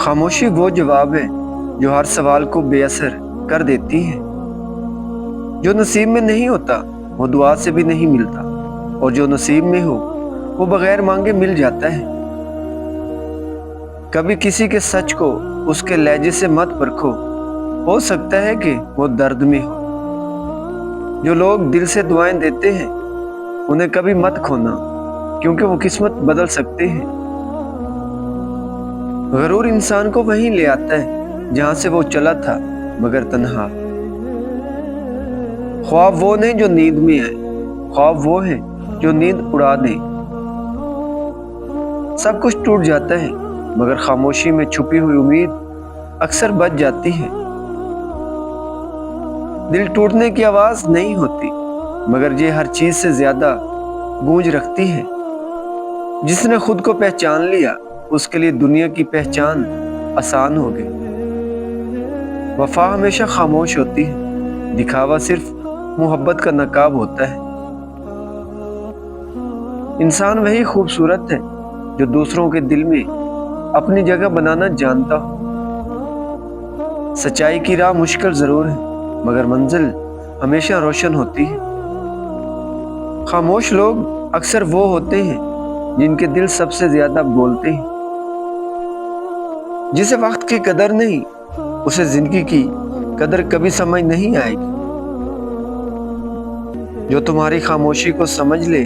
خاموشی وہ جواب ہے جو ہر سوال کو بے اثر کر دیتی ہے۔ جو نصیب میں نہیں ہوتا وہ دعا سے بھی نہیں ملتا، اور جو نصیب میں ہو وہ بغیر مانگے مل جاتا ہے۔ کبھی کسی کے سچ کو اس کے لہجے سے مت پرکھو، ہو سکتا ہے کہ وہ درد میں ہو۔ جو لوگ دل سے دعائیں دیتے ہیں انہیں کبھی مت کھونا، کیونکہ وہ قسمت بدل سکتے ہیں۔ غرور انسان کو وہیں لے آتا ہے جہاں سے وہ چلا تھا، مگر تنہا۔ خواب وہ نہیں جو نیند میں آئے، خواب وہ ہے جو نیند اڑا دے۔ سب کچھ ٹوٹ جاتا ہے مگر خاموشی میں چھپی ہوئی امید اکثر بچ جاتی ہے۔ دل ٹوٹنے کی آواز نہیں ہوتی، مگر یہ ہر چیز سے زیادہ گونج رکھتی ہے۔ جس نے خود کو پہچان لیا اس کے لیے دنیا کی پہچان آسان ہو گئی۔ وفا ہمیشہ خاموش ہوتی ہے، دکھاوا صرف محبت کا نقاب ہوتا ہے۔ انسان وہی خوبصورت ہے جو دوسروں کے دل میں اپنی جگہ بنانا جانتا ہو۔ سچائی کی راہ مشکل ضرور ہے، مگر منزل ہمیشہ روشن ہوتی ہے۔ خاموش لوگ اکثر وہ ہوتے ہیں جن کے دل سب سے زیادہ بولتے ہیں۔ جسے وقت کی قدر نہیں، اسے زندگی کی قدر کبھی سمجھ نہیں آئے گی۔ جو تمہاری خاموشی کو سمجھ لے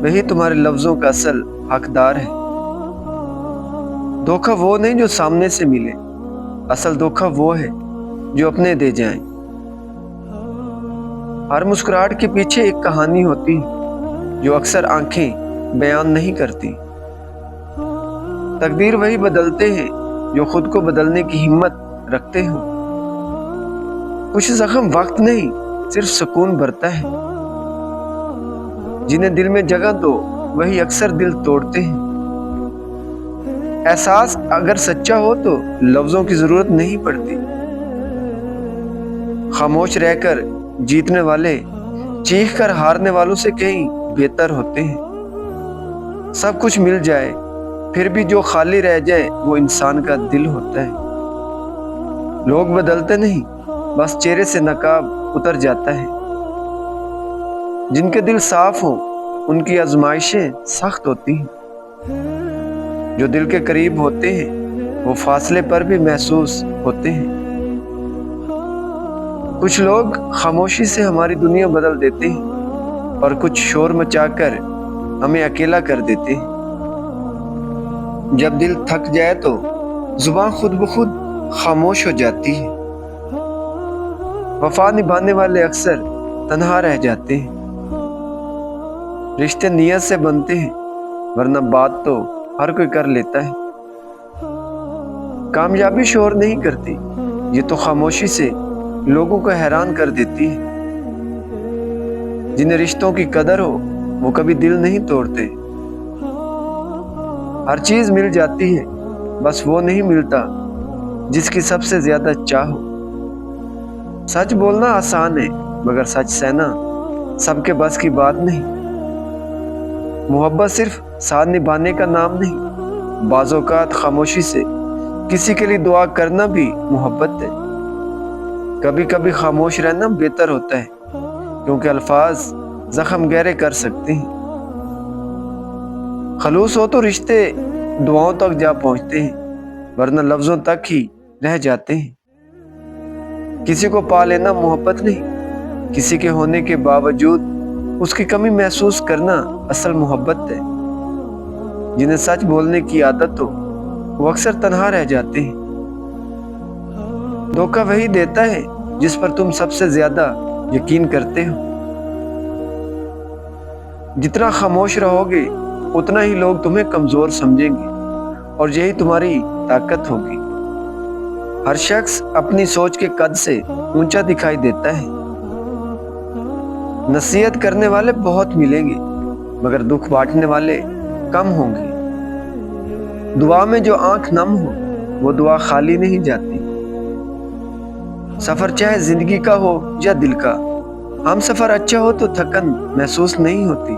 وہی تمہارے لفظوں کا اصل حقدار ہے۔ دھوکہ وہ نہیں جو سامنے سے ملے، اصل دھوکہ وہ ہے جو اپنے دے جائیں۔ ہر مسکراہٹ کے پیچھے ایک کہانی ہوتی ہے جو اکثر آنکھیں بیان نہیں کرتی۔ تقدیر وہی بدلتے ہیں جو خود کو بدلنے کی ہمت رکھتے ہوں۔ کچھ زخم وقت نہیں صرف سکون بھرتا ہے۔ جنہیں دل میں جگہ دو وہی اکثر دل توڑتے ہیں۔ احساس اگر سچا ہو تو لفظوں کی ضرورت نہیں پڑتی۔ خاموش رہ کر جیتنے والے چیخ کر ہارنے والوں سے کہیں بہتر ہوتے ہیں۔ سب کچھ مل جائے پھر بھی جو خالی رہ جائے وہ انسان کا دل ہوتا ہے۔ لوگ بدلتے نہیں، بس چہرے سے نقاب اتر جاتا ہے۔ جن کے دل صاف ہوں ان کی آزمائشیں سخت ہوتی ہیں۔ جو دل کے قریب ہوتے ہیں وہ فاصلے پر بھی محسوس ہوتے ہیں۔ کچھ لوگ خاموشی سے ہماری دنیا بدل دیتے ہیں، اور کچھ شور مچا کر ہمیں اکیلا کر دیتے ہیں۔ جب دل تھک جائے تو زبان خود بخود خاموش ہو جاتی ہے۔ وفا نبھانے والے اکثر تنہا رہ جاتے ہیں۔ رشتے نیت سے بنتے ہیں، ورنہ بات تو ہر کوئی کر لیتا ہے۔ کامیابی شور نہیں کرتی، یہ تو خاموشی سے لوگوں کو حیران کر دیتی ہے۔ جنہیں رشتوں کی قدر ہو وہ کبھی دل نہیں توڑتے۔ ہر چیز مل جاتی ہے، بس وہ نہیں ملتا جس کی سب سے زیادہ چاہ ہو۔ سچ بولنا آسان ہے، مگر سچ سہنا سب کے بس کی بات نہیں۔ محبت صرف ساتھ نبھانے کا نام نہیں، بعض اوقات خاموشی سے کسی کے لیے دعا کرنا بھی محبت ہے۔ کبھی کبھی خاموش رہنا بہتر ہوتا ہے، کیونکہ الفاظ زخم گہرے کر سکتے ہیں۔ خلوص ہو تو رشتے دعاؤں تک جا پہنچتے ہیں، ورنہ لفظوں تک ہی رہ جاتے ہیں۔ کسی کو پا لینا محبت نہیں، کسی کے ہونے کے باوجود اس کی کمی محسوس کرنا اصل محبت ہے۔ جنہیں سچ بولنے کی عادت ہو وہ اکثر تنہا رہ جاتے ہیں۔ دھوکہ وہی دیتا ہے جس پر تم سب سے زیادہ یقین کرتے ہو۔ جتنا خاموش رہو گے اتنا ہی لوگ تمہیں کمزور سمجھیں گے، اور یہی تمہاری طاقت ہوگی۔ ہر شخص اپنی سوچ کے قد سے اونچا دکھائی دیتا ہے۔ نصیحت کرنے والے بہت ملیں گے، مگر دکھ بانٹنے والے کم ہوں گے۔ دعا میں جو آنکھ نم ہو وہ دعا خالی نہیں جاتی۔ سفر چاہے زندگی کا ہو یا دل کا، ہم سفر اچھا ہو تو تھکن محسوس نہیں ہوتی۔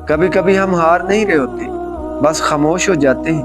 کبھی کبھی ہم ہار نہیں رہے ہوتے، بس خاموش ہو جاتے ہیں،